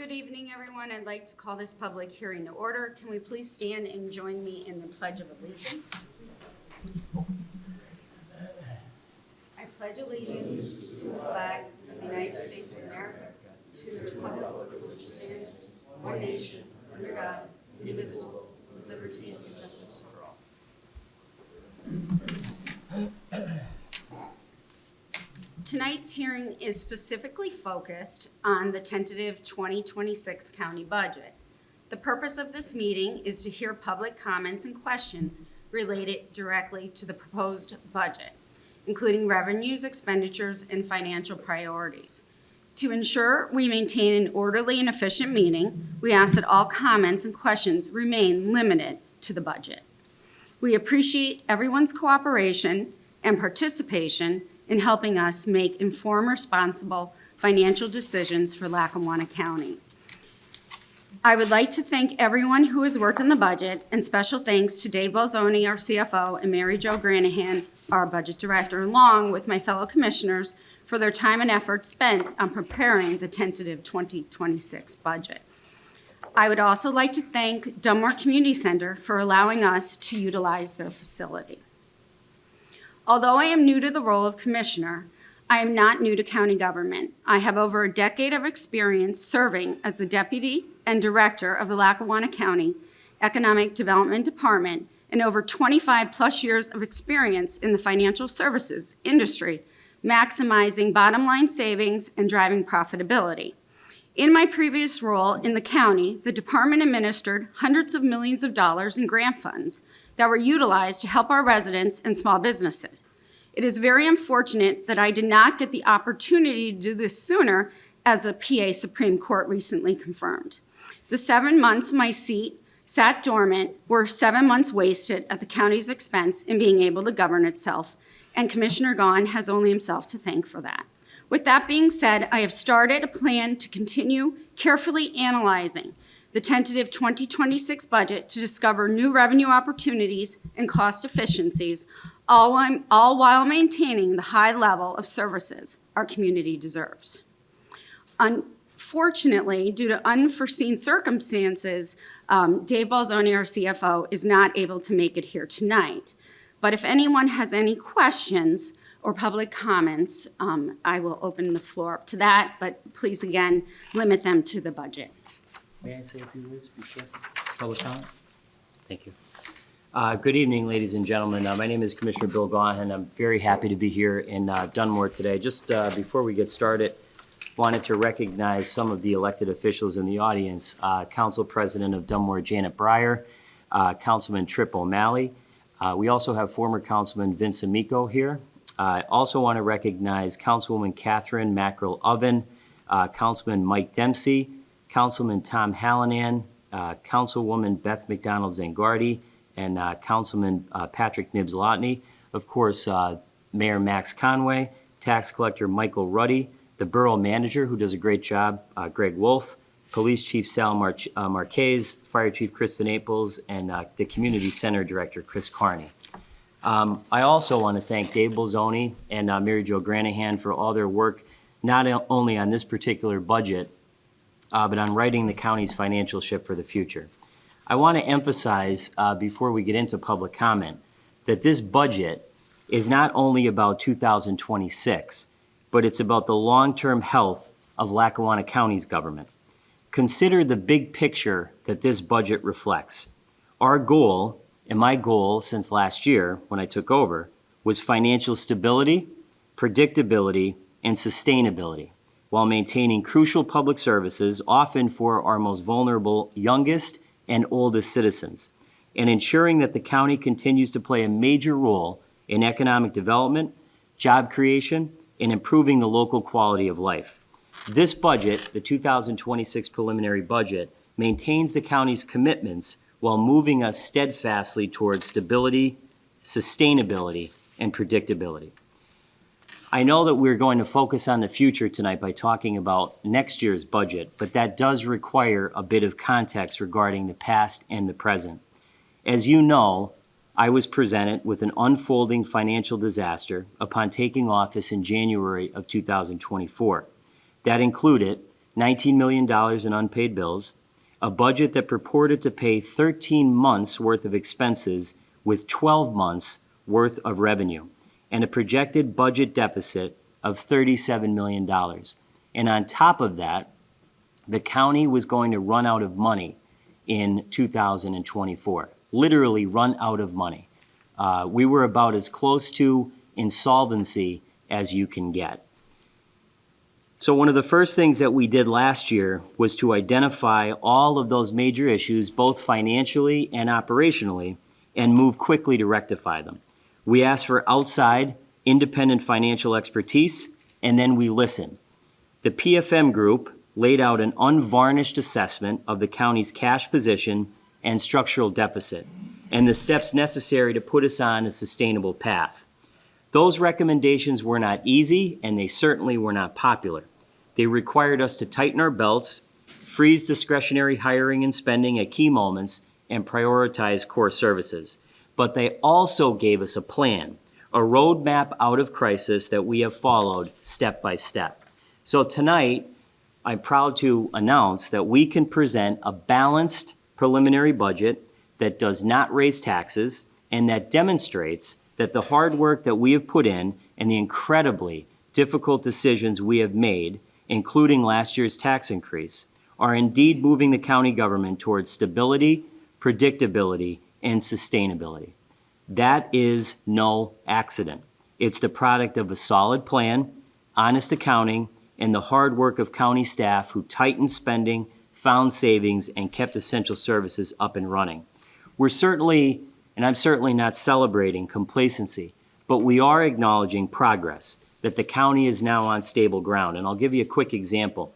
Good evening, everyone. I'd like to call this public hearing to order. Can we please stand and join me in the Pledge of Allegiance? I pledge allegiance to the flag of the United States of America, to the republic which stands one nation, under God, indivisible, with liberty and justice for all. Tonight's hearing is specifically focused on the tentative 2026 county budget. The purpose of this meeting is to hear public comments and questions related directly to the proposed budget, including revenues, expenditures, and financial priorities. To ensure we maintain an orderly and efficient meeting, we ask that all comments and questions remain limited to the budget. We appreciate everyone's cooperation and participation in helping us make informed, responsible financial decisions for Lackawanna County. I would like to thank everyone who has worked on the budget, and special thanks to Dave Bolzoni, our CFO, and Mary Jo Granahan, our budget director, along with my fellow commissioners for their time and effort spent on preparing the tentative 2026 budget. I would also like to thank Dunmore Community Center for allowing us to utilize their facility. Although I am new to the role of commissioner, I am not new to county government. I have over a decade of experience serving as the deputy and director of the Lackawanna County Economic Development Department and over 25 plus years of experience in the financial services industry, maximizing bottom line savings and driving profitability. In my previous role in the county, the department administered hundreds of millions of dollars in grant funds that were utilized to help our residents and small businesses. It is very unfortunate that I did not get the opportunity to do this sooner, as the PA Supreme Court recently confirmed. The 7 months my seat sat dormant were 7 months wasted at the county's expense in being able to govern itself, and Commissioner Gaughan has only himself to thank for that. With that being said, I have started a plan to continue carefully analyzing the tentative 2026 budget to discover new revenue opportunities and cost efficiencies, all while maintaining the high level of services our community deserves. Unfortunately, due to unforeseen circumstances, Dave Bolzoni, our CFO, is not able to make it here tonight. But if anyone has any questions or public comments, I will open the floor up to that, but please, again, limit them to the budget. May I say a few words before public comment? Thank you. Good evening, ladies and gentlemen. My name is Commissioner Bill Gaughan. I'm very happy to be here in Dunmore today. Just before we get started, wanted to recognize some of the elected officials in the audience. Council President of Dunmore, Janet Breyer, Councilman Tripp O'Malley. We also have former Councilman Vince Amico here. I also want to recognize Councilwoman Catherine Mackerel-Oven, Councilman Mike Dempsey, Councilman Tom Hallinan, Councilwoman Beth McDonald-Zangardi, and Councilman Patrick Nibbs-Lotney. Of course, Mayor Max Conway, Tax Collector Michael Ruddy, the Borough Manager, who does a great job, Greg Wolf, Police Chief Sal Marquez, Fire Chief Kristen Aples, and the Community Center Director, Chris Kearney. I also want to thank Dave Bolzoni and Mary Jo Granahan for all their work, not only on this particular budget, but on writing the county's financial ship for the future. I want to emphasize, before we get into public comment, that this budget is not only about 2026, but it's about the long-term health of Lackawanna County's government. Consider the big picture that this budget reflects. Our goal, and my goal since last year when I took over, was financial stability, predictability, and sustainability, while maintaining crucial public services, often for our most vulnerable, youngest and oldest citizens, and ensuring that the county continues to play a major role in economic development, job creation, and improving the local quality of life. This budget, the 2026 preliminary budget, maintains the county's commitments while moving us steadfastly towards stability, sustainability, and predictability. I know that we're going to focus on the future tonight by talking about next year's budget, but that does require a bit of context regarding the past and the present. As you know, I was presented with an unfolding financial disaster upon taking office in January of 2024. That included $19 million in unpaid bills, a budget that purported to pay 13 months' worth of expenses with 12 months' worth of revenue, and a projected budget deficit of $37 million. And on top of that, the county was going to run out of money in 2024, literally run out of money. We were about as close to insolvency as you can get. So one of the first things that we did last year was to identify all of those major issues, both financially and operationally, and move quickly to rectify them. We asked for outside, independent financial expertise, and then we listened. The PFM group laid out an unvarnished assessment of the county's cash position and structural deficit, and the steps necessary to put us on a sustainable path. Those recommendations were not easy, and they certainly were not popular. They required us to tighten our belts, freeze discretionary hiring and spending at key moments, and prioritize core services. But they also gave us a plan, a roadmap out of crisis that we have followed step by step. So tonight, I'm proud to announce that we can present a balanced preliminary budget that does not raise taxes and that demonstrates that the hard work that we have put in and the incredibly difficult decisions we have made, including last year's tax increase, are indeed moving the county government towards stability, predictability, and sustainability. That is no accident. It's the product of a solid plan, honest accounting, and the hard work of county staff who tightened spending, found savings, and kept essential services up and running. I'm certainly not celebrating complacency, but we are acknowledging progress, that the county is now on stable ground. And I'll give you a quick example.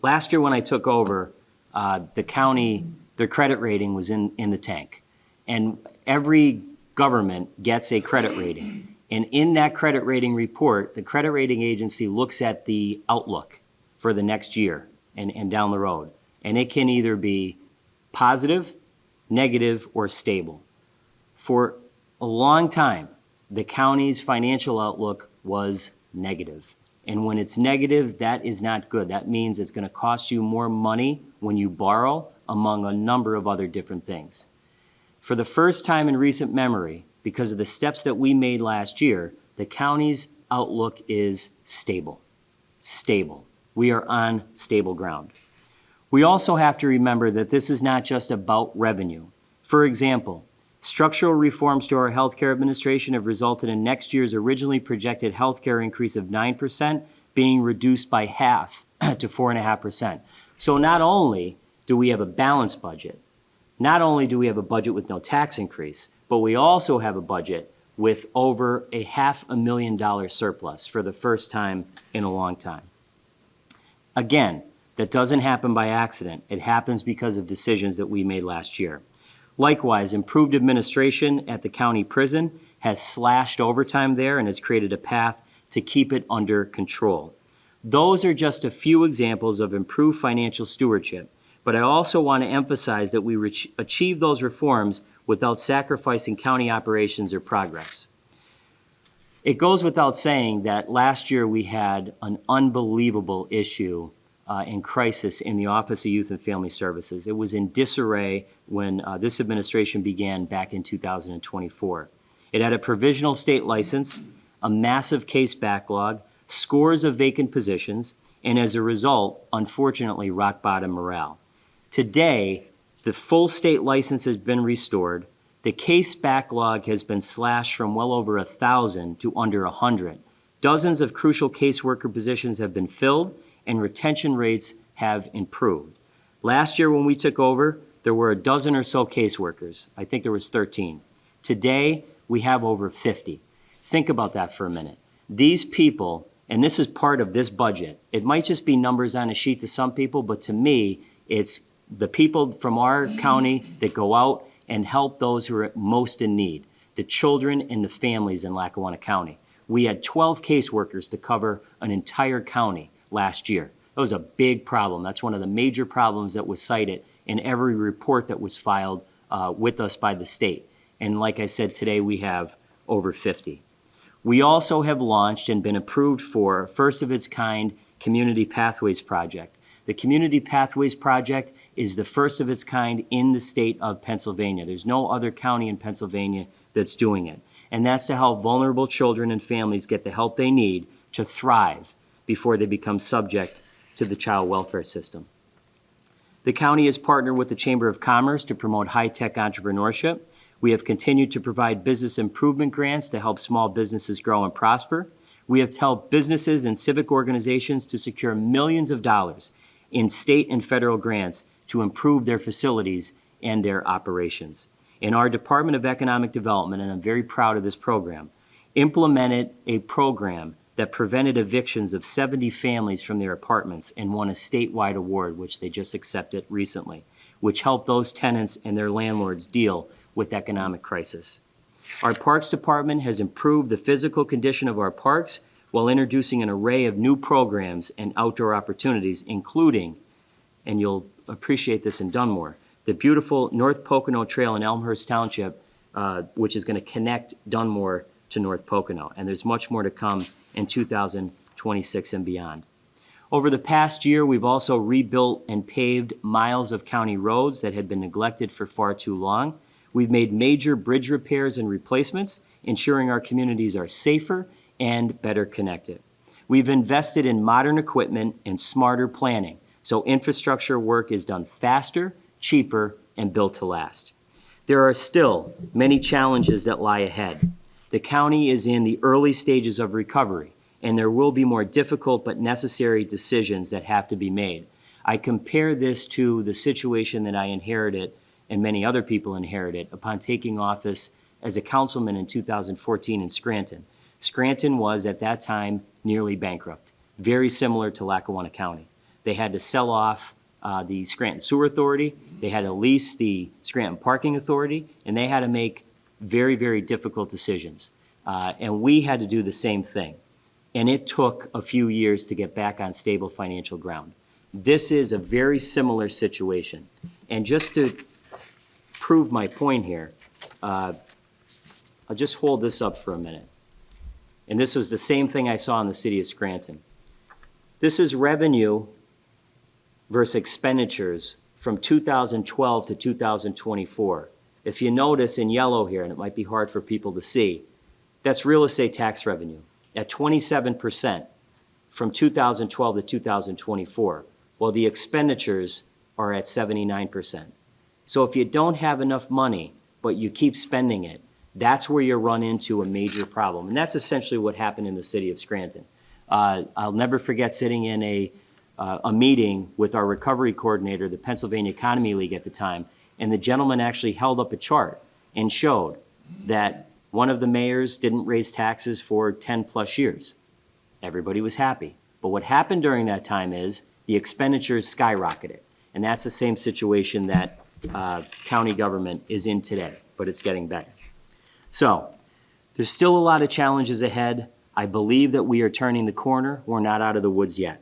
Last year when I took over, the county, their credit rating was in the tank. And every government gets a credit rating. And in that credit rating report, the credit rating agency looks at the outlook for the next year and down the road. And it can either be positive, negative, or stable. For a long time, the county's financial outlook was negative. And when it's negative, that is not good. That means it's going to cost you more money when you borrow, among a number of other different things. For the first time in recent memory, because of the steps that we made last year, the county's outlook is stable. Stable. We are on stable ground. We also have to remember that this is not just about revenue. For example, structural reforms to our healthcare administration have resulted in next year's originally projected healthcare increase of 9% being reduced by half to 4.5%. So not only do we have a balanced budget, not only do we have a budget with no tax increase, but we also have a budget with over a $500,000 surplus for the first time in a long time. Again, that doesn't happen by accident. It happens because of decisions that we made last year. Likewise, improved administration at the county prison has slashed overtime there and has created a path to keep it under control. Those are just a few examples of improved financial stewardship, but I also want to emphasize that we achieve those reforms without sacrificing county operations or progress. It goes without saying that last year we had an unbelievable issue in crisis in the Office of Youth and Family Services. It was in disarray when this administration began back in 2024. It had a provisional state license, a massive case backlog, scores of vacant positions, and as a result, unfortunately, rock bottom morale. Today, the full state license has been restored. The case backlog has been slashed from well over 1,000 to under 100. Dozens of crucial caseworker positions have been filled, and retention rates have improved. Last year when we took over, there were a dozen or so caseworkers. I think there was 13. Today, we have over 50. Think about that for a minute. These people, and this is part of this budget, it might just be numbers on a sheet to some people, but to me, it's the people from our county that go out and help those who are most in need, the children and the families in Lackawanna County. We had 12 caseworkers to cover an entire county last year. That was a big problem. That's one of the major problems that was cited in every report that was filed with us by the state. And like I said, today we have over 50. We also have launched and been approved for first of its kind Community Pathways Project. The Community Pathways Project is the first of its kind in the state of Pennsylvania. There's no other county in Pennsylvania that's doing it. And that's to help vulnerable children and families get the help they need to thrive before they become subject to the child welfare system. The county has partnered with the Chamber of Commerce to promote high-tech entrepreneurship. We have continued to provide business improvement grants to help small businesses grow and prosper. We have helped businesses and civic organizations to secure millions of dollars in state and federal grants to improve their facilities and their operations. And our Department of Economic Development, and I'm very proud of this program, implemented a program that prevented evictions of 70 families from their apartments and won a statewide award, which they just accepted recently, which helped those tenants and their landlords deal with economic crisis. Our Parks Department has improved the physical condition of our parks while introducing an array of new programs and outdoor opportunities, including, and you'll appreciate this in Dunmore, the beautiful North Pocono Trail in Elmhurst Township, which is going to connect Dunmore to North Pocono. And there's much more to come in 2026 and beyond. Over the past year, we've also rebuilt and paved miles of county roads that had been neglected for far too long. We've made major bridge repairs and replacements, ensuring our communities are safer and better connected. We've invested in modern equipment and smarter planning, so infrastructure work is done faster, cheaper, and built to last. There are still many challenges that lie ahead. The county is in the early stages of recovery, and there will be more difficult but necessary decisions that have to be made. I compare this to the situation that I inherited and many other people inherited upon taking office as a councilman in 2014 in Scranton. Scranton was, at that time, nearly bankrupt, very similar to Lackawanna County. They had to sell off the Scranton Sewer Authority, they had to lease the Scranton Parking Authority, and they had to make very, very difficult decisions. And we had to do the same thing. And it took a few years to get back on stable financial ground. This is a very similar situation. And just to prove my point here, I'll just hold this up for a minute. And this was the same thing I saw in the city of Scranton. This is revenue versus expenditures from 2012 to 2024. If you notice in yellow here, and it might be hard for people to see, that's real estate tax revenue at 27% from 2012 to 2024, while the expenditures are at 79%. So if you don't have enough money, but you keep spending it, that's where you run into a major problem. And that's essentially what happened in the city of Scranton. I'll never forget sitting in a meeting with our recovery coordinator, the Pennsylvania Economy League at the time, and the gentleman actually held up a chart and showed that one of the mayors didn't raise taxes for 10 plus years. Everybody was happy. But what happened during that time is the expenditures skyrocketed. And that's the same situation that county government is in today, but it's getting better. So there's still a lot of challenges ahead. I believe that we are turning the corner. We're not out of the woods yet.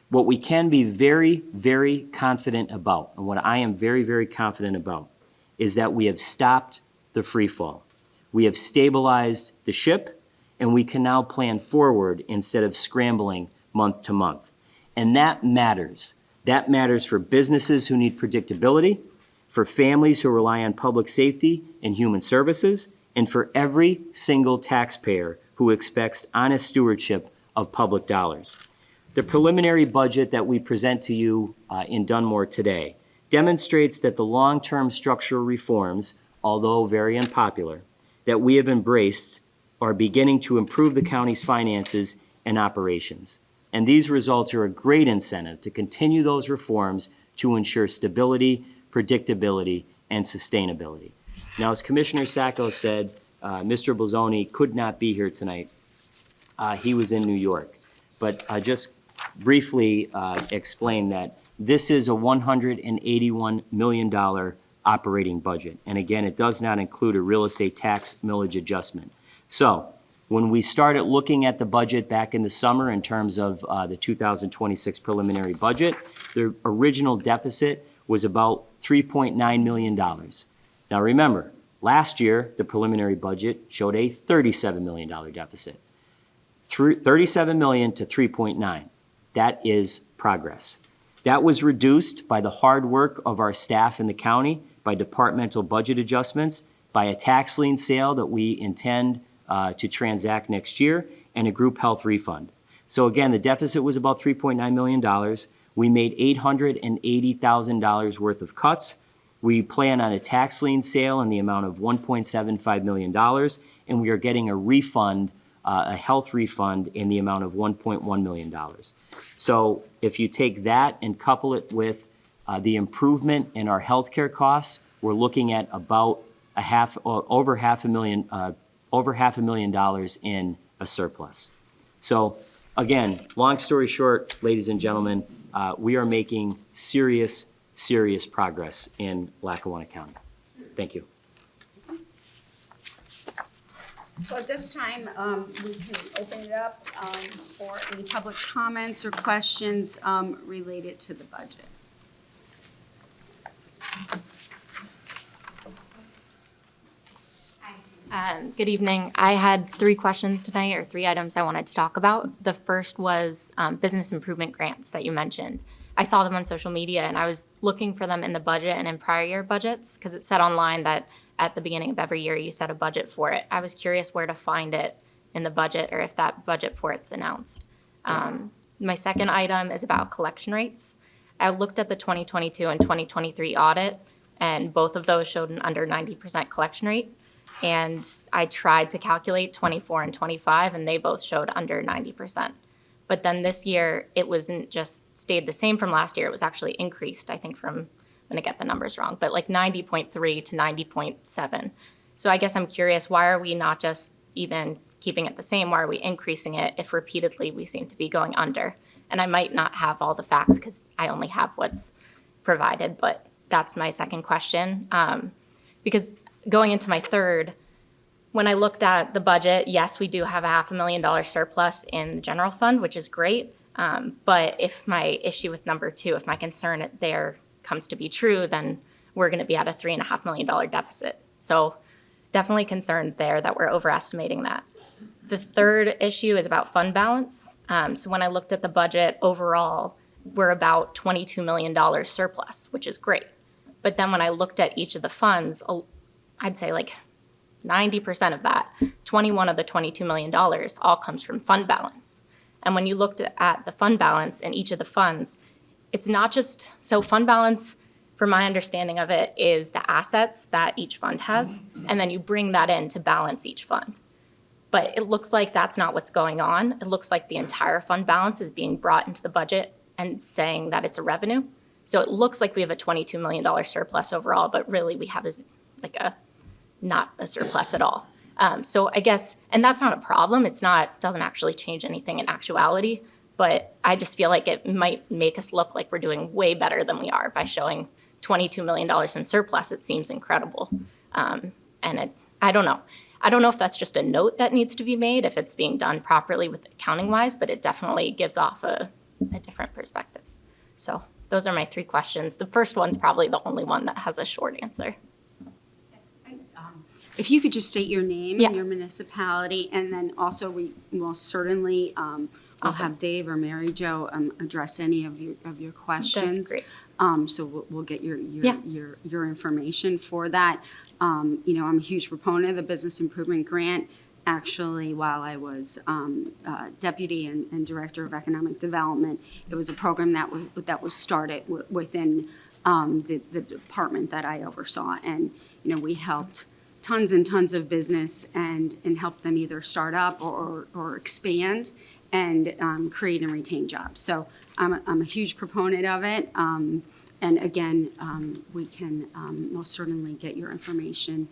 What we can be very, very confident about, and what I am very, very confident about, is that we have stopped the free fall. We have stabilized the ship, and we can now plan forward instead of scrambling month to month. And that matters. That matters for businesses who need predictability, for families who rely on public safety and human services, and for every single taxpayer who expects honest stewardship of public dollars. The preliminary budget that we present to you in Dunmore today demonstrates that the long-term structural reforms, although very unpopular, that we have embraced are beginning to improve the county's finances and operations. And these results are a great incentive to continue those reforms to ensure stability, predictability, and sustainability. Now, as Commissioner Sacco said, Mr. Bolzoni could not be here tonight. He was in New York. But I just briefly explain that this is a $181 million operating budget. And again, it does not include a real estate tax millage adjustment. So when we started looking at the budget back in the summer in terms of the 2026 preliminary budget, the original deficit was about $3.9 million. Now remember, last year, the preliminary budget showed a $37 million deficit. $37 million to $3.9. That is progress. That was reduced by the hard work of our staff in the county, by departmental budget adjustments, by a tax lien sale that we intend to transact next year, and a group health refund. So again, the deficit was about $3.9 million. We made $880,000 worth of cuts. We plan on a tax lien sale in the amount of $1.75 million, and we are getting a refund, a health refund in the amount of $1.1 million. So if you take that and couple it with the improvement in our healthcare costs, we're looking at about over half a million dollars in a surplus. So again, long story short, ladies and gentlemen, we are making serious progress in Lackawanna County. Thank you. So at this time, we can open it up for any public comments or questions related to the budget. Good evening. I had 3 questions tonight, or 3 items I wanted to talk about. The first was business improvement grants that you mentioned. I saw them on social media, and I was looking for them in the budget and in prior year budgets, because it said online that at the beginning of every year you set a budget for it. I was curious where to find it in the budget, or if that budget for it's announced. My second item is about collection rates. I looked at the 2022 and 2023 audit, and both of those showed an under 90% collection rate. And I tried to calculate 24 and 25, and they both showed under 90%. But then this year, it wasn't just stayed the same from last year, it was actually increased, I think, from, I'm gonna get the numbers wrong, but like 90.3 to 90.7. So I guess I'm curious, why are we not just even keeping it the same? Why are we increasing it if repeatedly we seem to be going under? And I might not have all the facts because I only have what's provided, but that's my second question. Because going into my third, when I looked at the budget, yes, we do have a $500,000 surplus in the general fund, which is great. But if my issue with number 2, if my concern there comes to be true, then we're going to be at a $3.5 million deficit. So definitely concerned there that we're overestimating that. The third issue is about fund balance. So when I looked at the budget overall, we're about $22 million surplus, which is great. But then when I looked at each of the funds, I'd say like 90% of that, 21 of the $22 million all comes from fund balance. And when you looked at the fund balance in each of the funds, it's not just, so fund balance, from my understanding of it, is the assets that each fund has, and then you bring that in to balance each fund. But it looks like that's not what's going on. It looks like the entire fund balance is being brought into the budget and saying that it's a revenue. So it looks like we have a $22 million surplus overall, but really we have not a surplus at all. So I guess, and that's not a problem. Doesn't actually change anything in actuality, but I just feel like it might make us look like we're doing way better than we are by showing $22 million in surplus. It seems incredible. I don't know. I don't know if that's just a note that needs to be made, if it's being done properly with accounting wise, but it definitely gives off a different perspective. So those are my 3 questions. The first one's probably the only one that has a short answer. If you could just state your name Yeah. and your municipality, and then also we most certainly will Awesome. have Dave or Mary Jo address any of your questions. That's great. So we'll get your Yeah. your information for that. I'm a huge proponent of the business improvement grant. Actually, while I was deputy and director of economic development, it was a program that was started within the department that I oversaw, and we helped tons and tons of business and help them either start up or expand and create and retain jobs. So I'm a huge proponent of it. And again, we can most certainly get your information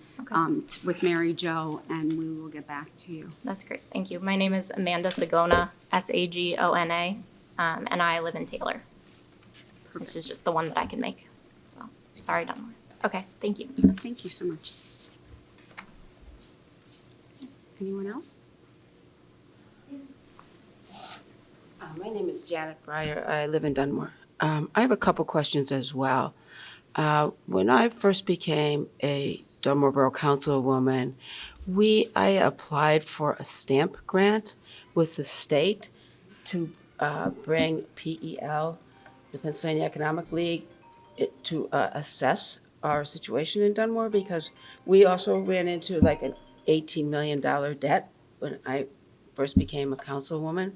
with Mary Jo, and we will get back to you. That's great. Thank you. My name is Amanda Sagona, Sagona, and I live in Taylor. This is just the one that I can make. So sorry, Dunmore. Okay, thank you. Thank you so much. Anyone else? My name is Janet Breyer. I live in Dunmore. I have a couple questions as well. When I first became a Dunmore Borough Councilwoman, I applied for a stamp grant with the state to bring PEL, the Pennsylvania Economic League, to assess our situation in Dunmore, because we also ran into like an $18 million debt when I first became a councilwoman.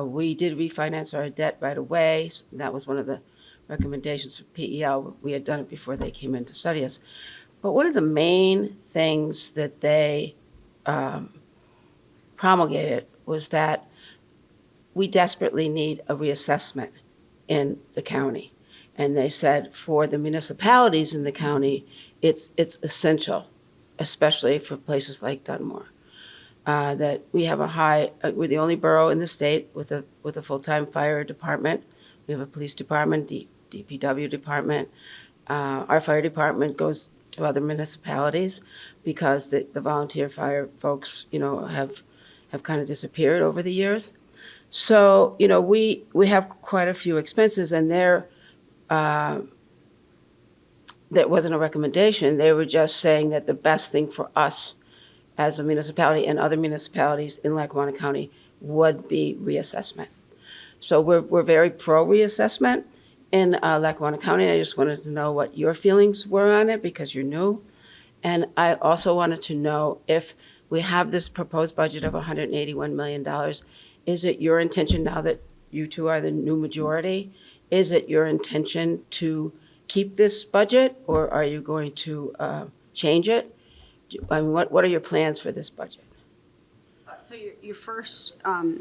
We did refinance our debt right away. That was one of the recommendations for PEL. We had done it before they came in to study us. But one of the main things that they promulgated was that we desperately need a reassessment in the county. And they said for the municipalities in the county, it's essential, especially for places like Dunmore, that we have we're the only borough in the state with a full-time fire department. We have a police department, DPW department. Our fire department goes to other municipalities because the volunteer fire folks, have kind of disappeared over the years. So, we have quite a few expenses, and that wasn't a recommendation. They were just saying that the best thing for us as a municipality and other municipalities in Lackawanna County would be reassessment. So we're very pro reassessment in Lackawanna County. I just wanted to know what your feelings were on it because you're new. And I also wanted to know if we have this proposed budget of $181 million, is it your intention, now that you two are the new majority, is it your intention to keep this budget, or are you going to change it? I mean, what are your plans for this budget? So your first, I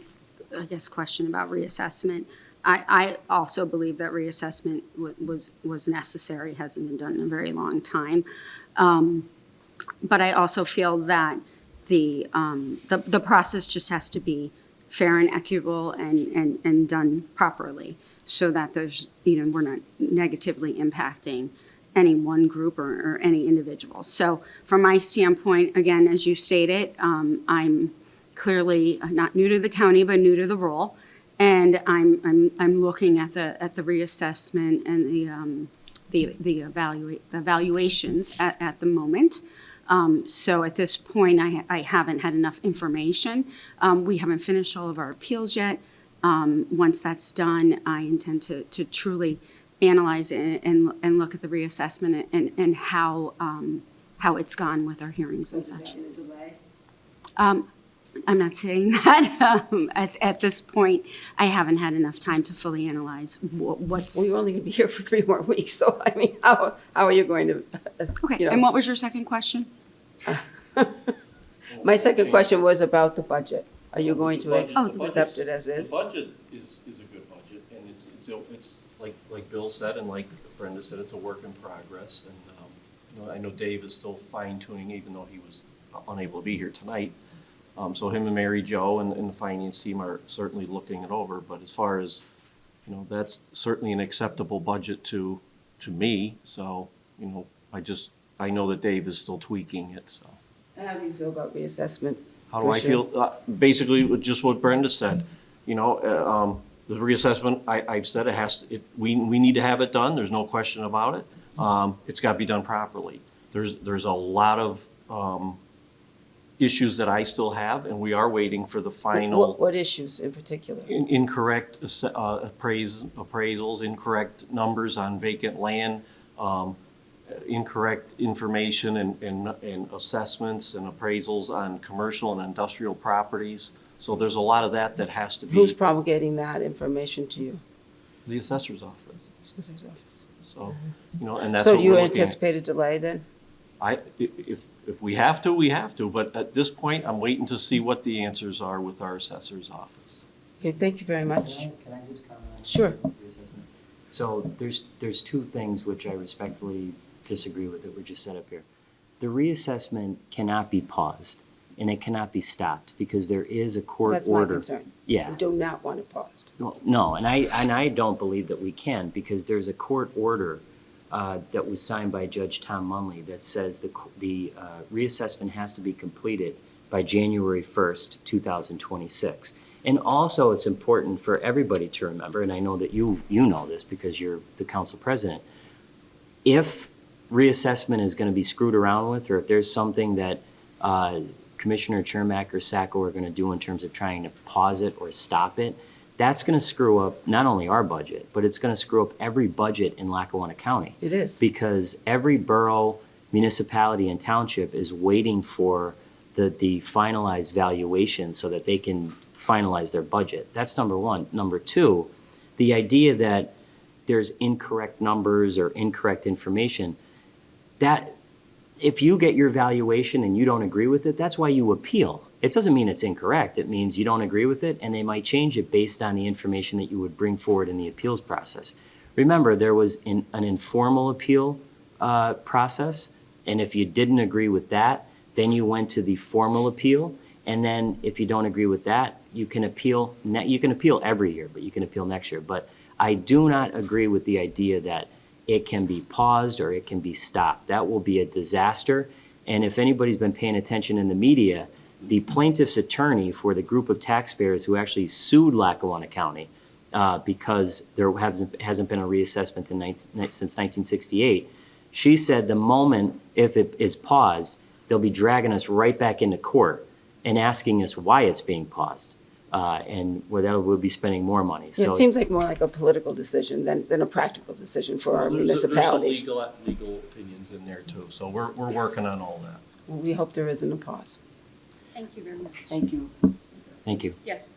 guess, question about reassessment, I also believe that reassessment was necessary, hasn't been done in a very long time. But I also feel that the process just has to be fair and equitable and done properly, so that there's, we're not negatively impacting any one group or any individual. So from my standpoint, again, as you stated, I'm clearly not new to the county, but new to the role. And I'm looking at the reassessment and the evaluations at the moment. So at this point, I haven't had enough information. We haven't finished all of our appeals yet. Once that's done, I intend to truly analyze it and look at the reassessment and how it's gone with our hearings and such. I'm not saying that. At this point, I haven't had enough time to fully analyze what's. Well, you're only going to be here for 3 more weeks, so I mean, how are you going to? Okay, and what was your second question? My second question was about the budget. Are you going to the accept it as is? The budget is a good budget, and it's like Bill said, and like Brenda said, it's a work in progress. And I know Dave is still fine tuning, even though he was unable to be here tonight. So him and Mary Jo and the finance team are certainly looking it over. But as far as, that's certainly an acceptable budget to me. So, I know that Dave is still tweaking it, so. How do you feel about reassessment? How do I feel? Basically, just what Brenda said. The reassessment, I've said it has to, we need to have it done. There's no question about it. It's got to be done properly. There's a lot of issues that I still have, and we are waiting for the final. What issues in particular? Incorrect appraisals, incorrect numbers on vacant land, incorrect information and assessments and appraisals on commercial and industrial properties. So there's a lot of that has to be. Who's promulgating that information to you? The assessor's office. Assessor's office. So, and that's so what do you we're looking anticipate a delay then? If we have to, we have to. But at this point, I'm waiting to see what the answers are with our assessor's office. Okay, thank you very much. Can I just comment on Sure. reassessment? So there's 2 things which I respectfully disagree with that were just set up here. The reassessment cannot be paused and it cannot be stopped because there is a court That's order. my concern. Yeah. We do not want it paused. No, and I don't believe that we can because there's a court order that was signed by Judge Tom Munley that says the reassessment has to be completed by January 1st, 2026. And also it's important for everybody to remember, and I know that you know this because you're the council president, if reassessment is going to be screwed around with, or if there's something that Commissioner Chermak or Sacco are going to do in terms of trying to pause it or stop it, that's going to screw up not only our budget, but it's going to screw up every budget in Lackawanna County. It is. Because every borough, municipality, and township is waiting for the finalized valuation so that they can finalize their budget. That's number one. Number two, the idea that there's incorrect numbers or incorrect information, that if you get your valuation and you don't agree with it, that's why you appeal. It doesn't mean it's incorrect. It means you don't agree with it, and they might change it based on the information that you would bring forward in the appeals process. Remember, there was an informal appeal process, and if you didn't agree with that, then you went to the formal appeal, and then if you don't agree with that, you can appeal. You can appeal every year, but you can appeal next year. But I do not agree with the idea that it can be paused or it can be stopped. That will be a disaster. And if anybody's been paying attention in the media, the plaintiff's attorney for the group of taxpayers who actually sued Lackawanna County because there hasn't been a reassessment since 1968, she said the moment if it is paused, they'll be dragging us right back into court and asking us why it's being paused. And we'll be spending more money. Yeah, it seems like more like a political decision than a practical decision for our municipalities. There's some legal opinions in there too, so we're working on all that. Well, we hope there isn't a pause. Thank you very much. Thank you. Thank you. Yes.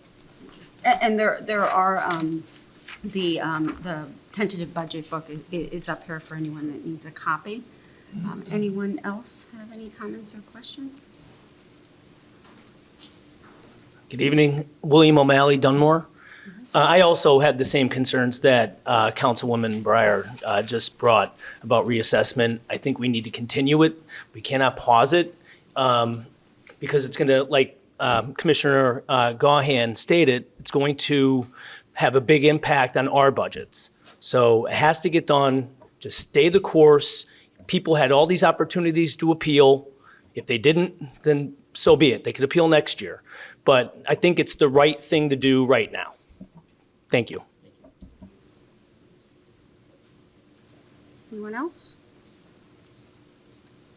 And there are, the tentative budget book is up here for anyone that needs a copy. Anyone else have any comments or questions? Good evening, William O'Malley, Dunmore. I also had the same concerns that Councilwoman Breyer just brought about reassessment. I think we need to continue it. We cannot pause it because it's going to, like Commissioner Gaughan stated, it's going to have a big impact on our budgets. So it has to get done. Just stay the course. People had all these opportunities to appeal. If they didn't, then so be it. They could appeal next year. But I think it's the right thing to do right now. Thank you. Anyone else?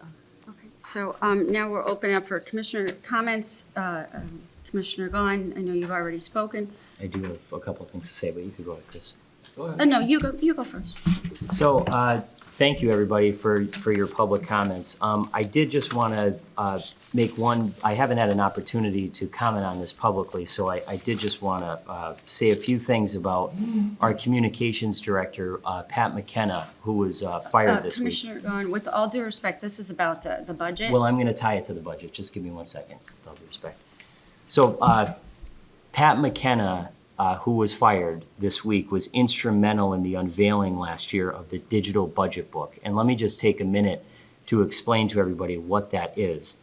Okay, so now we're opening up for commissioner comments. Commissioner Gaughan, I know you've already spoken. I do have a couple of things to say, but you could go ahead, Chris. Go ahead. No, you go first. So, thank you, everybody, for your public comments. I did just want to make one, I haven't had an opportunity to comment on this publicly, so I did just want to say a few things about our communications director, Pat McKenna, who was fired this week. Commissioner Gaughan, with all due respect, this is about the budget. Well, I'm going to tie it to the budget. Just give me 1 second, with all due respect. So, Pat McKenna, who was fired this week, was instrumental in the unveiling last year of the digital budget book. And let me just take a minute to explain to everybody what that is.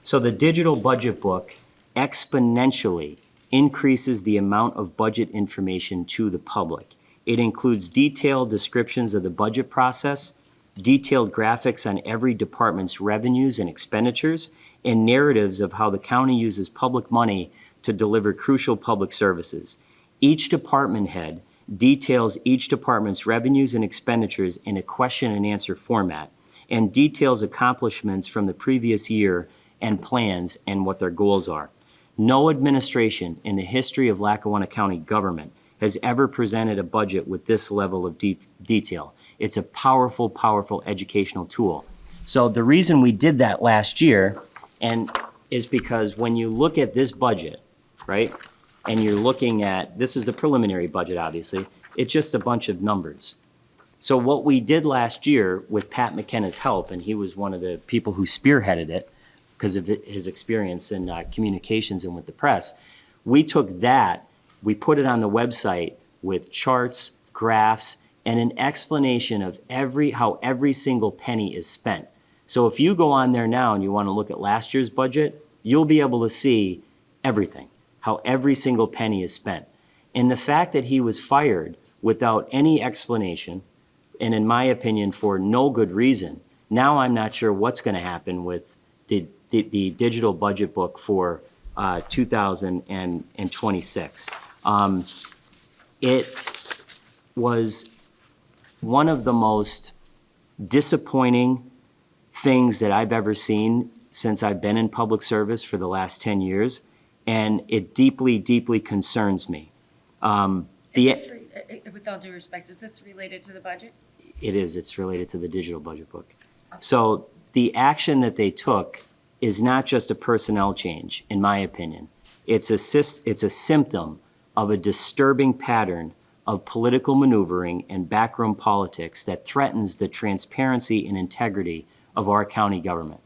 So the digital budget book exponentially increases the amount of budget information to the public. It includes detailed descriptions of the budget process, detailed graphics on every department's revenues and expenditures, and narratives of how the county uses public money to deliver crucial public services. Each department head details each department's revenues and expenditures in a question and answer format, and details accomplishments from the previous year and plans and what their goals are. No administration in the history of Lackawanna County government has ever presented a budget with this level of detail. It's a powerful, powerful educational tool. So the reason we did that last year is because when you look at this budget, right, and you're looking at, this is the preliminary budget, obviously, it's just a bunch of numbers. So what we did last year with Pat McKenna's help, and he was one of the people who spearheaded it because of his experience in communications and with the press, we took that, we put it on the website with charts, graphs, and an explanation of how every single penny is spent. So if you go on there now and you want to look at last year's budget, you'll be able to see everything, how every single penny is spent. And the fact that he was fired without any explanation, and in my opinion, for no good reason, now I'm not sure what's going to happen with the digital budget book for 2026. It was one of the most disappointing things that I've ever seen since I've been in public service for the last 10 years, and it deeply, deeply concerns me. Is this, with all due respect, is this related to the budget? It is, it's related to the digital budget book. So the action that they took is not just a personnel change, in my opinion. It's a symptom of a disturbing pattern of political maneuvering and backroom politics that threatens the transparency and integrity of our county government.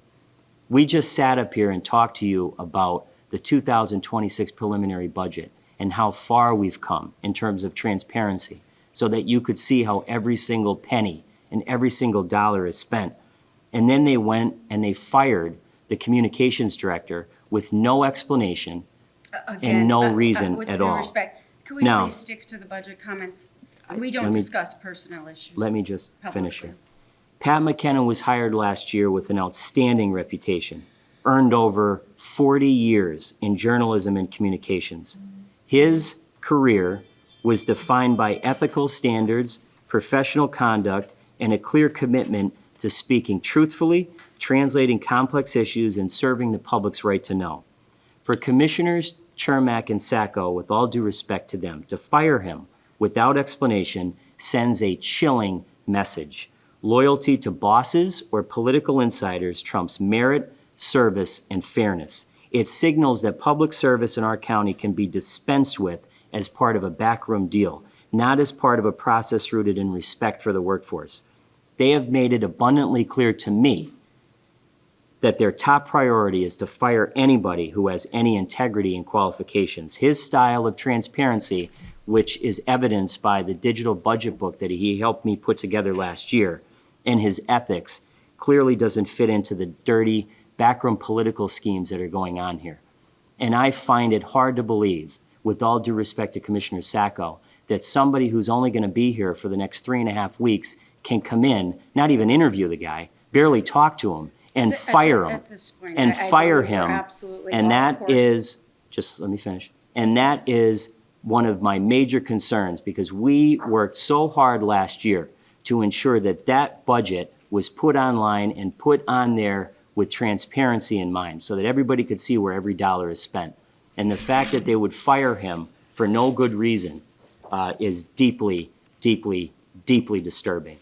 We just sat up here and talked to you about the 2026 preliminary budget and how far we've come in terms of transparency so that you could see how every single penny and every single dollar is spent. And then they went and they fired the communications director with no explanation and no reason at all. With due respect, could we Now- please stick to the budget comments? We let don't me- discuss personnel issues. Let me just finish publicly. here. Pat McKenna was hired last year with an outstanding reputation, earned over 40 years in journalism and communications. His career was defined by ethical standards, professional conduct, and a clear commitment to speaking truthfully, translating complex issues, and serving the public's right to know. For Commissioners Chermak and Sacco, with all due respect to them, to fire him without explanation sends a chilling message. Loyalty to bosses or political insiders trumps merit, service, and fairness. It signals that public service in our county can be dispensed with as part of a backroom deal, not as part of a process rooted in respect for the workforce. They have made it abundantly clear to me that their top priority is to fire anybody who has any integrity and qualifications. His style of transparency, which is evidenced by the digital budget book that he helped me put together last year, and his ethics, clearly doesn't fit into the dirty backroom political schemes that are going on here. And I find it hard to believe, with all due respect to Commissioner Sacco, that somebody who's only going to be here for the next 3.5 weeks can come in, not even interview the guy, barely talk to him, and fire him. At this point, And I fire believe we're him. absolutely And off that course. is, just let me finish. And that is one of my major concerns, because we worked so hard last year to ensure that that budget was put online and put on there with transparency in mind, so that everybody could see where every dollar is spent. And the fact that they would fire him for no good reason is deeply, deeply, deeply disturbing.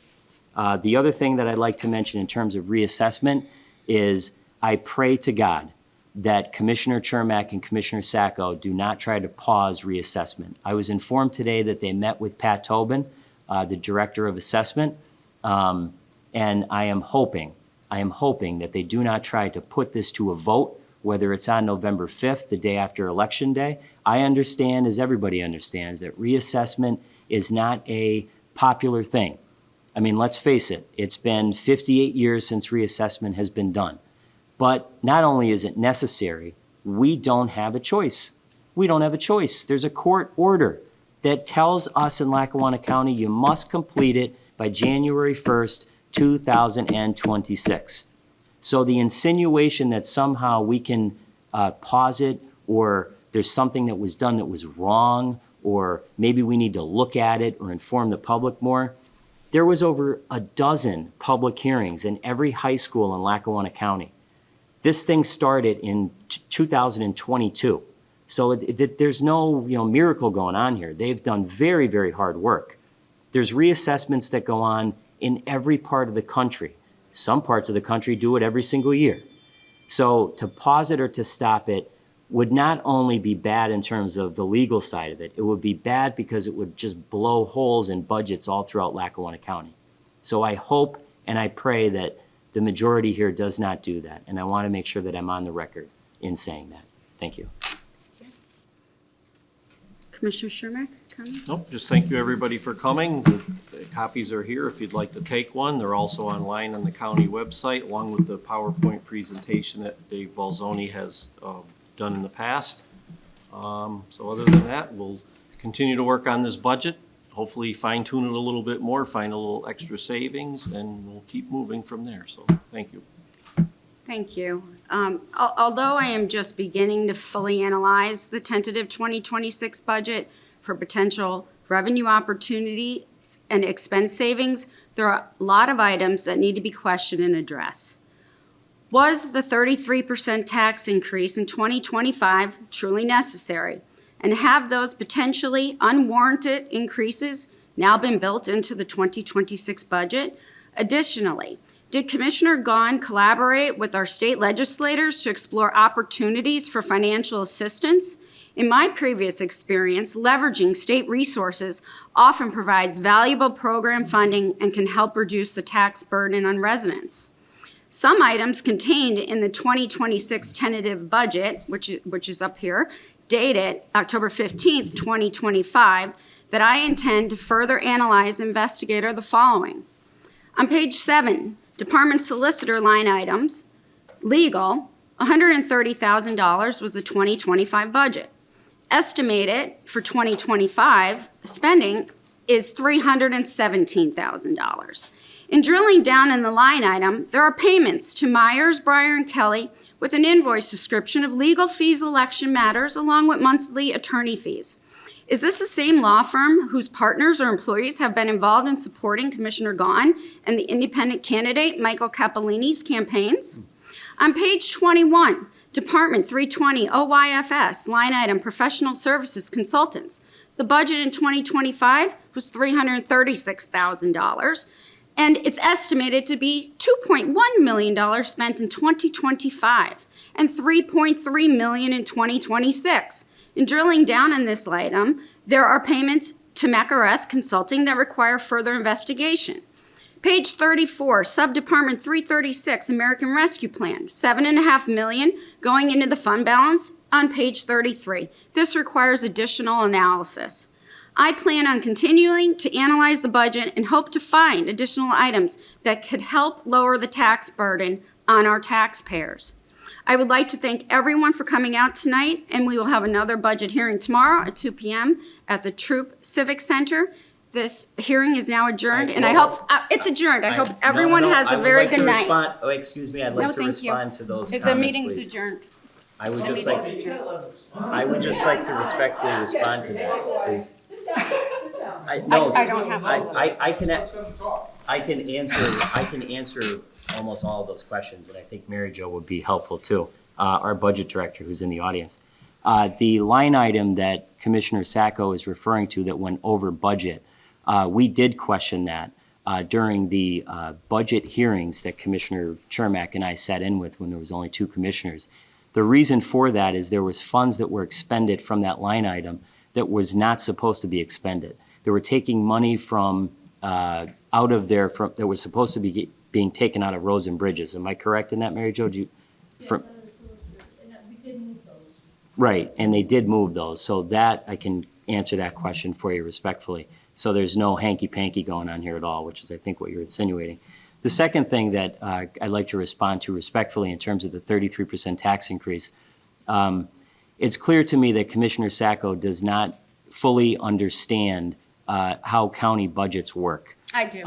The other thing that I'd like to mention in terms of reassessment is I pray to God that Commissioner Chermak and Commissioner Sacco do not try to pause reassessment. I was informed today that they met with Pat Tobin, the Director of Assessment, and I am hoping that they do not try to put this to a vote, whether it's on November 5th, the day after Election Day. I understand, as everybody understands, that reassessment is not a popular thing. I mean, let's face it, it's been 58 years since reassessment has been done. But not only is it necessary, we don't have a choice. We don't have a choice. There's a court order that tells us in Lackawanna County you must complete it by January 1st, 2026. So the insinuation that somehow we can pause it, or there's something that was done that was wrong, or maybe we need to look at it or inform the public more. There was over a dozen public hearings in every high school in Lackawanna County. This thing started in 2022. So there's no miracle going on here. They've done very, very hard work. There's reassessments that go on in every part of the country. Some parts of the country do it every single year. So to pause it or to stop it would not only be bad in terms of the legal side of it, it would be bad because it would just blow holes in budgets all throughout Lackawanna County. So I hope and I pray that the majority here does not do that. And I want to make sure that I'm on the record in saying that. Thank you. Commissioner Chermak, comment? Nope, just thank you, everybody, for coming. The copies are here if you'd like to take one. They're also online on the county website, along with the PowerPoint presentation that Dave Balzoni has done in the past. So other than that, we'll continue to work on this budget, hopefully fine tune it a little bit more, find a little extra savings, and we'll keep moving from there. So thank you. Thank you. Although I am just beginning to fully analyze the tentative 2026 budget for potential revenue opportunity and expense savings, there are a lot of items that need to be questioned and addressed. Was the 33% tax increase in 2025 truly necessary? And have those potentially unwarranted increases now been built into the 2026 budget? Additionally, did Commissioner Gaughan collaborate with our state legislators to explore opportunities for financial assistance? In my previous experience, leveraging state resources often provides valuable program funding and can help reduce the tax burden on residents. Some items contained in the 2026 tentative budget, which is up here, dated October 15th, 2025, that I intend to further analyze and investigate are the following. On page 7, Department Solicitor line items, legal, $130,000 was the 2025 budget. Estimated for 2025 spending is $317,000. In drilling down in the line item, there are payments to Myers, Breyer, and Kelly with an invoice description of legal fees, election matters, along with monthly attorney fees. Is this the same law firm whose partners or employees have been involved in supporting Commissioner Gaughan and the independent candidate Michael Cappellini's campaigns? On page 21, Department 320 OYFS, line item Professional Services Consultants. The budget in 2025 was $336,000, and it's estimated to be $2.1 million spent in 2025 and $3.3 million in 2026. In drilling down on this item, there are payments to Macareth Consulting that require further investigation. Page 34, Subdepartment 336, American Rescue Plan, $7.5 million going into the fund balance on page 33. This requires additional analysis. I plan on continuing to analyze the budget and hope to find additional items that could help lower the tax burden on our taxpayers. I would like to thank everyone for coming out tonight, and we will have another budget hearing tomorrow at 2 p.m. at the Throop Civic Center. This hearing is now adjourned, and I hope, it's adjourned. I hope everyone has a very good night. Oh, excuse me, I'd like to respond to those comments, The meeting's please. adjourned. I would just like to respectfully respond to that, please. I don't have to. I can answer almost all of those questions, and I think Mary Jo would be helpful too, our budget director who's in the audience. The line item that Commissioner Sacco is referring to that went over budget, we did question that during the budget hearings that Commissioner Chermak and I sat in with when there was only 2 commissioners. The reason for that is there was funds that were expended from that line item that was not supposed to be expended. They were taking money from out of there that was supposed to be being taken out of roads and bridges. Am I correct in that, Mary Jo? Yes, out of the solicitors, and we did move those. Right, and they did move those. So that, I can answer that question for you respectfully. So there's no hanky-panky going on here at all, which is, I think, what you're insinuating. The second thing that I'd like to respond to respectfully in terms of the 33% tax increase, it's clear to me that Commissioner Sacco does not fully understand how county budgets work. I do.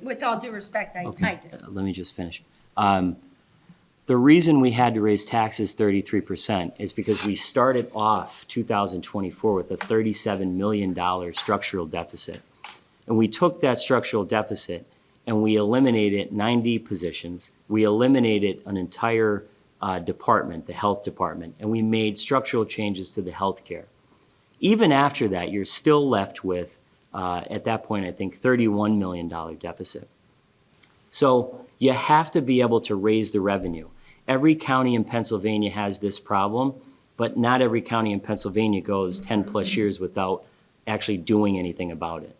With all due respect, I do. Let me just finish. The reason we had to raise taxes 33% is because we started off 2024 with a $37 million structural deficit. And we took that structural deficit and we eliminated 90 positions. We eliminated an entire department, the health department, and we made structural changes to the healthcare. Even after that, you're still left with, at that point, I think, $31 million deficit. So you have to be able to raise the revenue. Every county in Pennsylvania has this problem, but not every county in Pennsylvania goes 10 plus years without actually doing anything about it.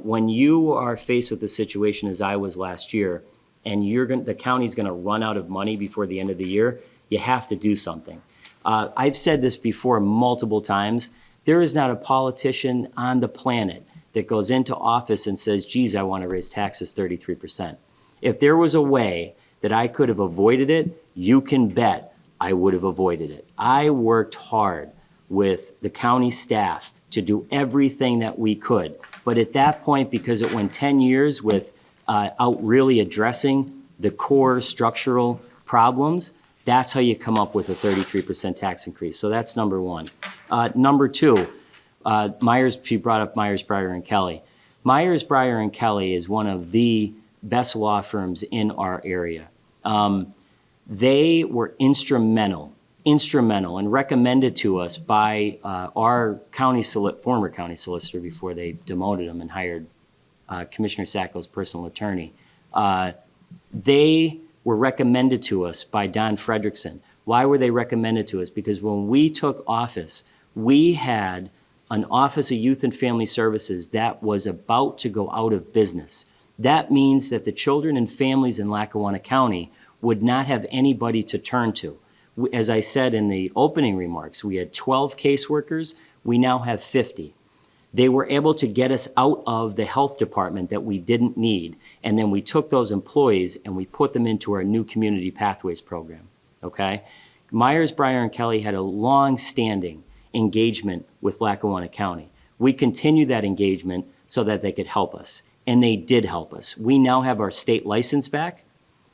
When you are faced with a situation as I was last year, and the county's gonna run out of money before the end of the year, you have to do something. I've said this before multiple times. There is not a politician on the planet that goes into office and says, geez, I wanna raise taxes 33%. If there was a way that I could have avoided it, you can bet I would have avoided it. I worked hard with the county staff to do everything that we could. But at that point, because it went 10 years without really addressing the core structural problems, that's how you come up with a 33% tax increase. So that's number one. Number two, she brought up Myers, Breyer, and Kelly. Myers, Breyer, and Kelly is one of the best law firms in our area. They were instrumental instrumental and recommended to us by our former county solicitor before they demoted him and hired Commissioner Sacco's personal attorney. They were recommended to us by Don Frederickson. Why were they recommended to us? Because when we took office, we had an Office of Youth and Family Services that was about to go out of business. That means that the children and families in Lackawanna County would not have anybody to turn to. As I said in the opening remarks, we had 12 caseworkers. We now have 50. They were able to get us out of the health department that we didn't need, and then we took those employees and we put them into our new Community Pathways program, okay? Myers, Breyer, and Kelly had a long-standing engagement with Lackawanna County. We continued that engagement so that they could help us, and they did help us. We now have our state license back,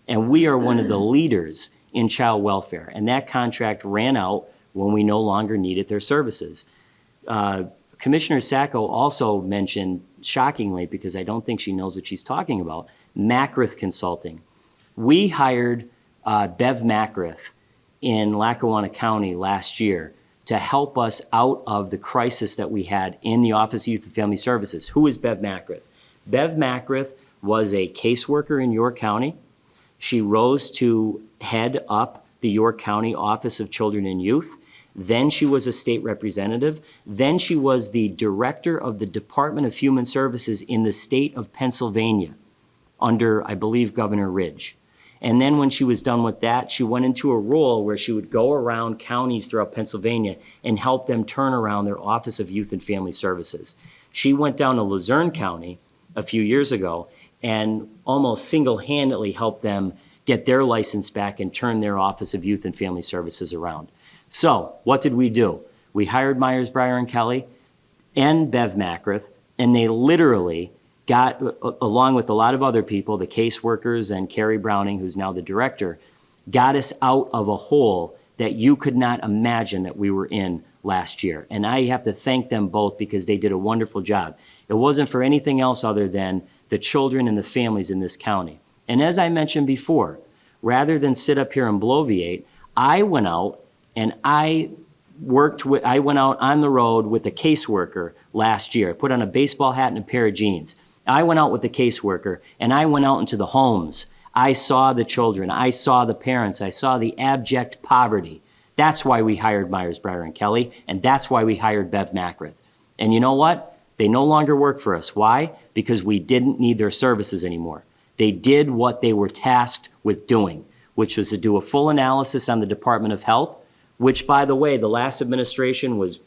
and we are one of the leaders in child welfare, and that contract ran out when we no longer needed their services. Commissioner Sacco also mentioned, shockingly, because I don't think she knows what she's talking about, Macrith Consulting. We hired Bev Macrith in Lackawanna County last year to help us out of the crisis that we had in the Office of Youth and Family Services. Who is Bev Macrith? Bev Macrith was a caseworker in York County. She rose to head up the York County Office of Children and Youth. Then she was a state representative. Then she was the director of the Department of Human Services in the state of Pennsylvania under, I believe, Governor Ridge. And then when she was done with that, she went into a role where she would go around counties throughout Pennsylvania and help them turn around their Office of Youth and Family Services. She went down to Luzerne County a few years ago and almost single-handedly helped them get their license back and turn their Office of Youth and Family Services around. So what did we do? We hired Myers, Breyer, and Kelly and Bev Macrith, and they literally got, along with a lot of other people, the caseworkers and Carrie Browning, who's now the director, got us out of a hole that you could not imagine that we were in last year. And I have to thank them both because they did a wonderful job. It wasn't for anything else other than the children and the families in this county. And as I mentioned before, rather than sit up here and bloviate, I went out and I went out on the road with a caseworker last year. I put on a baseball hat and a pair of jeans. I went out with the caseworker and I went out into the homes. I saw the children. I saw the parents. I saw the abject poverty. That's why we hired Myers, Breyer, and Kelly, and that's why we hired Bev Macrith. And you know what? They no longer work for us. Why? Because we didn't need their services anymore. They did what they were tasked with doing, which was to do a full analysis on the Department of Health, which, by the way, the last administration was,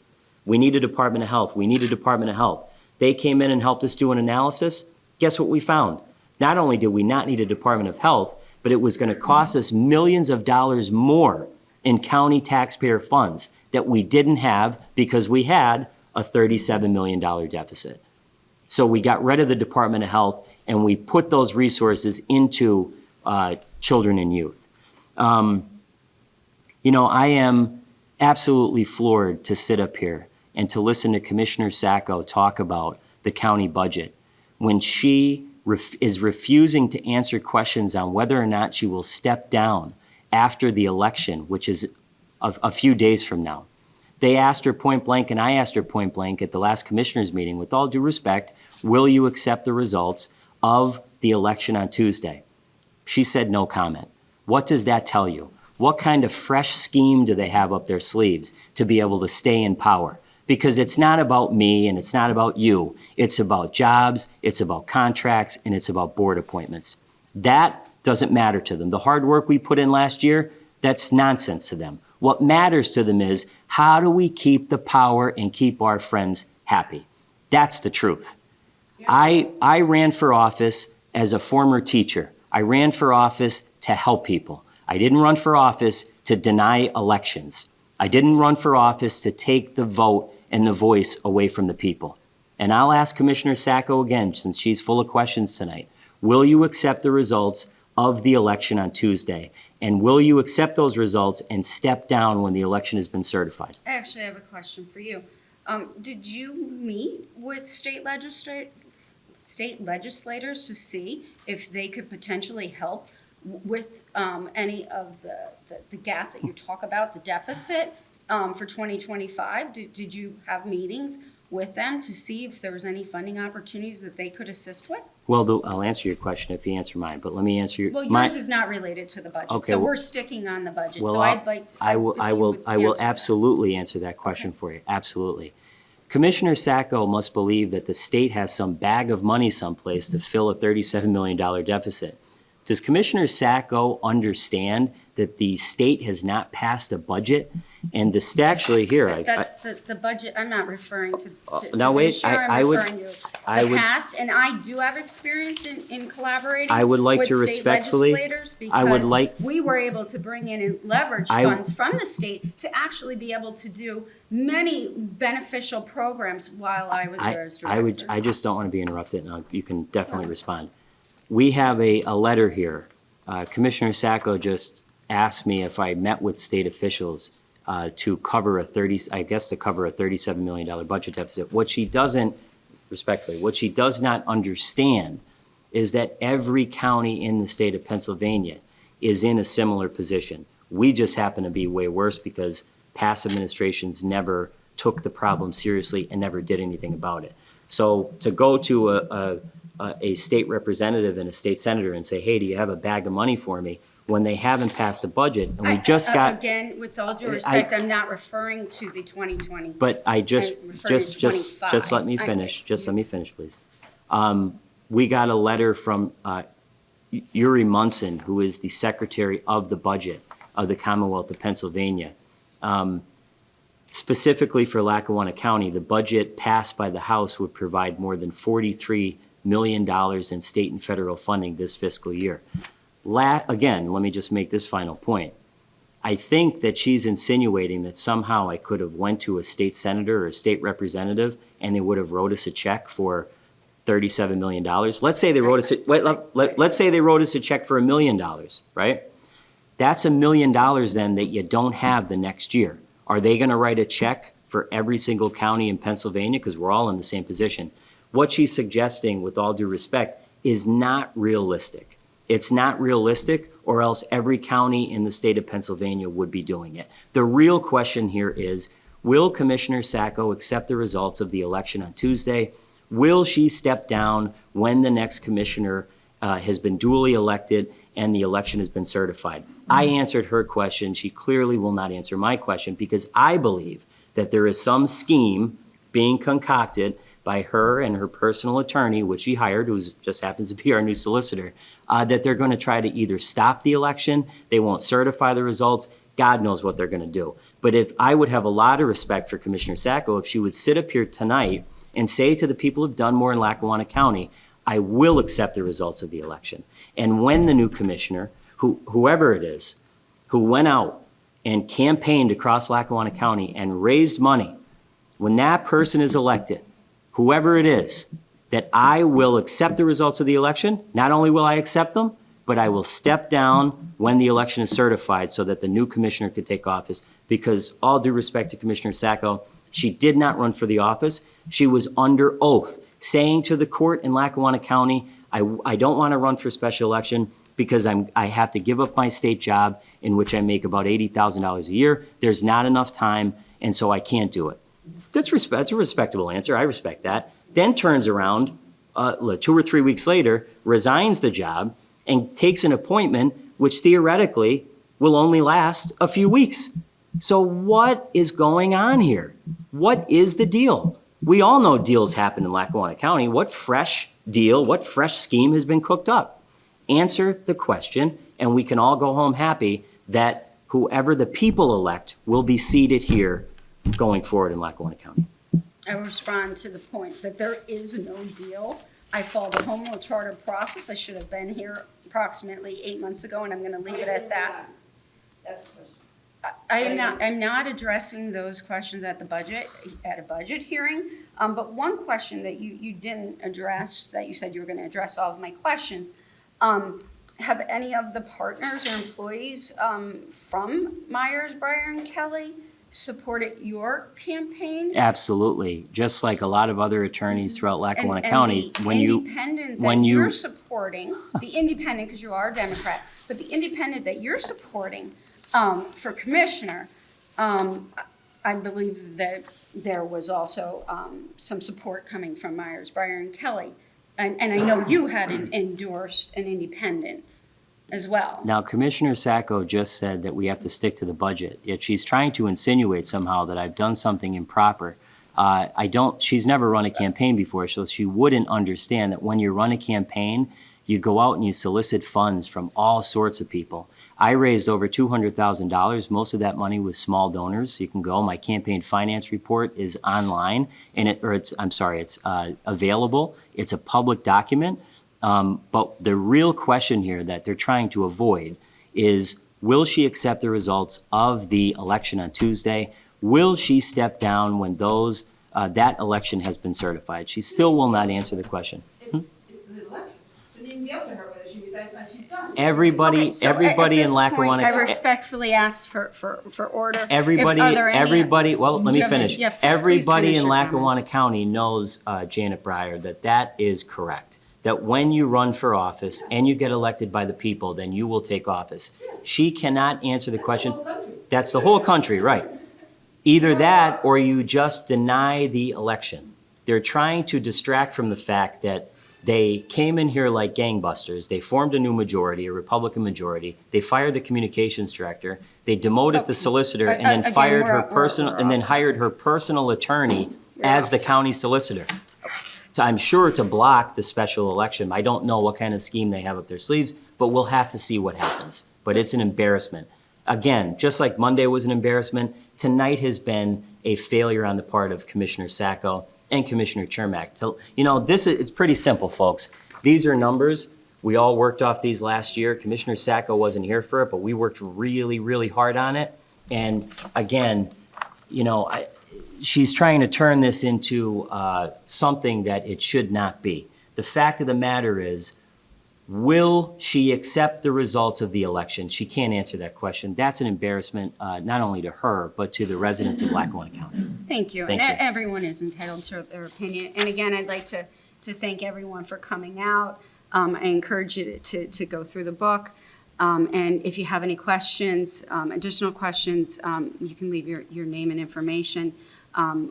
we need a Department of Health. We need a Department of Health. They came in and helped us do an analysis. Guess what we found? Not only did we not need a Department of Health, but it was going to cost us millions of dollars more in county taxpayer funds that we didn't have because we had a $37 million deficit. So we got rid of the Department of Health and we put those resources into children and youth. You know, I am absolutely floored to sit up here and to listen to Commissioner Sacco talk about the county budget when she is refusing to answer questions on whether or not she will step down after the election, which is a few days from now. They asked her point blank, and I asked her point blank at the last commissioners meeting, with all due respect, will you accept the results of the election on Tuesday? She said no comment. What does that tell you? What kind of fresh scheme do they have up their sleeves to be able to stay in power? Because it's not about me and it's not about you. It's about jobs, it's about contracts, and it's about board appointments. That doesn't matter to them. The hard work we put in last year, that's nonsense to them. What matters to them is how do we keep the power and keep our friends happy? That's the truth. I ran for office as a former teacher. I ran for office to help people. I didn't run for office to deny elections. I didn't run for office to take the vote and the voice away from the people. And I'll ask Commissioner Sacco again, since she's full of questions tonight. Will you accept the results of the election on Tuesday? And will you accept those results and step down when the election has been certified? I actually have a question for you. Did you meet with state legislators to see if they could potentially help with any of the gap that you talk about, the deficit for 2025? Did you have meetings with them to see if there was any funding opportunities that they could assist with? Well, I'll answer your question if you answer mine, but let me answer your. Well, my- yours is not related to the budget, Okay, so well- we're sticking on the budget. Well, So I'd like. I will, if I you will, would I will answer that. absolutely answer that question for you, absolutely. Commissioner Sacco must believe that the state has some bag of money someplace to fill a $37 million deficit. Does Commissioner Sacco understand that the state has not passed a budget? And actually here, That's the budget, I'm not referring to now wait, this year, I I'm would- referring to I the would- past, and I do have experience in collaborating I would like with to state respectfully- legislators I would because like- we were able to bring in and leverage I- funds from the state to actually be able to do many beneficial programs while I was there as director. I just don't want to be interrupted, and you can definitely respond. We have a letter here. Commissioner Sacco just asked me if I met with state officials to cover a $37 million budget deficit. What she doesn't, respectfully, what she does not understand is that every county in the state of Pennsylvania is in a similar position. We just happen to be way worse because past administrations never took the problem seriously and never did anything about it. So to go to a state representative and a state senator and say, hey, do you have a bag of money for me? When they haven't passed a budget, and we just got. Again, with all due respect, I'm not referring to the 2020. But I just, I'm referring to just let me 25. finish, let me finish, please. We got a letter from Uri Munson, who is the Secretary of the Budget of the Commonwealth of Pennsylvania. Specifically for Lackawanna County, the budget passed by the House would provide more than $43 million in state and federal funding this fiscal year. Again, let me just make this final point. I think that she's insinuating that somehow I could have went to a state senator or a state representative and they would have wrote us a check for $37 million. Let's say they wrote us, let's say they wrote us a check for $1 million, right? That's $1 million then that you don't have the next year. Are they gonna write a check for every single county in Pennsylvania? Because we're all in the same position. What she's suggesting, with all due respect, is not realistic. It's not realistic, or else every county in the state of Pennsylvania would be doing it. The real question here is, will Commissioner Sacco accept the results of the election on Tuesday? Will she step down when the next commissioner has been duly elected and the election has been certified? I answered her question. She clearly will not answer my question because I believe that there is some scheme being concocted by her and her personal attorney, which she hired, who just happens to be our new solicitor, that they're going to try to either stop the election, they won't certify the results, God knows what they're going to do. But if I would have a lot of respect for Commissioner Sacco if she would sit up here tonight and say to the people of Dunmore and Lackawanna County, I will accept the results of the election. And when the new commissioner, whoever it is, who went out and campaigned across Lackawanna County and raised money, when that person is elected, whoever it is, that I will accept the results of the election. Not only will I accept them, but I will step down when the election is certified so that the new commissioner could take office. Because all due respect to Commissioner Sacco, she did not run for the office. She was under oath, saying to the court in Lackawanna County, I don't want to run for special election because I have to give up my state job in which I make about $80,000 a year. There's not enough time, and so I can't do it. That's a respectable answer. I respect that. Then turns around 2 or 3 weeks later, resigns the job, and takes an appointment which theoretically will only last a few weeks. So what is going on here? What is the deal? We all know deals happen in Lackawanna County. What fresh deal, what fresh scheme has been cooked up? Answer the question, and we can all go home happy that whoever the people elect will be seated here going forward in Lackawanna County. I will respond to the point that there is no deal. I followed the home rule charter process. I should have been here approximately 8 months ago, and I'm going to leave it at that. That's the question. I'm not addressing those questions at a budget hearing. But one question that you didn't address, that you said you were going to address all of my questions, have any of the partners or employees from Myers, Breyer, and Kelly supported your campaign? Absolutely. Just like a lot of other attorneys throughout Lackawanna County, And when the you, independent that when you- you're supporting, the independent, because you are a Democrat, but the independent that you're supporting for commissioner, I believe that there was also some support coming from Myers, Breyer, and Kelly. And I know you had endorsed an independent as well. Now, Commissioner Sacco just said that we have to stick to the budget, yet she's trying to insinuate somehow that I've done something improper. She's never run a campaign before, so she wouldn't understand that when you run a campaign, you go out and you solicit funds from all sorts of people. I raised over $200,000. Most of that money was small donors. You can go, my campaign finance report is online, and it's available. It's a public document. But the real question here that they're trying to avoid is, will she accept the results of the election on Tuesday? Will she step down when that election has been certified? She still will not answer the question. It's an election. Shouldn't even be up to her whether she resigns or she's done. Everybody Okay, so at in this Lackawanna. point, I respectfully ask for order. Everybody, Are there any- well, let Do me you have any- finish. yeah, please Everybody finish in your Lackawanna comments. County knows, Janet Breyer, that is correct. That when you run for office and you get elected by the people, then you will take office. She cannot answer the question. That's the whole country, right. Either that or you just deny the election. They're trying to distract from the fact that they came in here like gangbusters. They formed a new majority, a Republican majority. They fired the communications director. They demoted the solicitor and then Again, fired her we're personal, and then off hired her personal attorney as off the county solicitor. I'm sure to block the special election. I don't know what kind of scheme they have up their sleeves, but we'll have to see what happens. But it's an embarrassment. Again, just like Monday was an embarrassment, tonight has been a failure on the part of Commissioner Sacco and Commissioner Chermak. It's pretty simple, folks. These are numbers. We all worked off these last year. Commissioner Sacco wasn't here for it, but we worked really, really hard on it. And again, she's trying to turn this into something that it should not be. The fact of the matter is, will she accept the results of the election? She can't answer that question. That's an embarrassment, not only to her, but to the residents of Lackawanna County. Thank you. Thank And you. everyone is entitled to their opinion. And again, I'd like to thank everyone for coming out. I encourage you to go through the book. And if you have any questions, additional questions, you can leave your name and information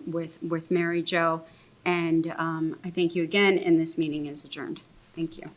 with Mary Jo. And I thank you again, and this meeting is adjourned. Thank you.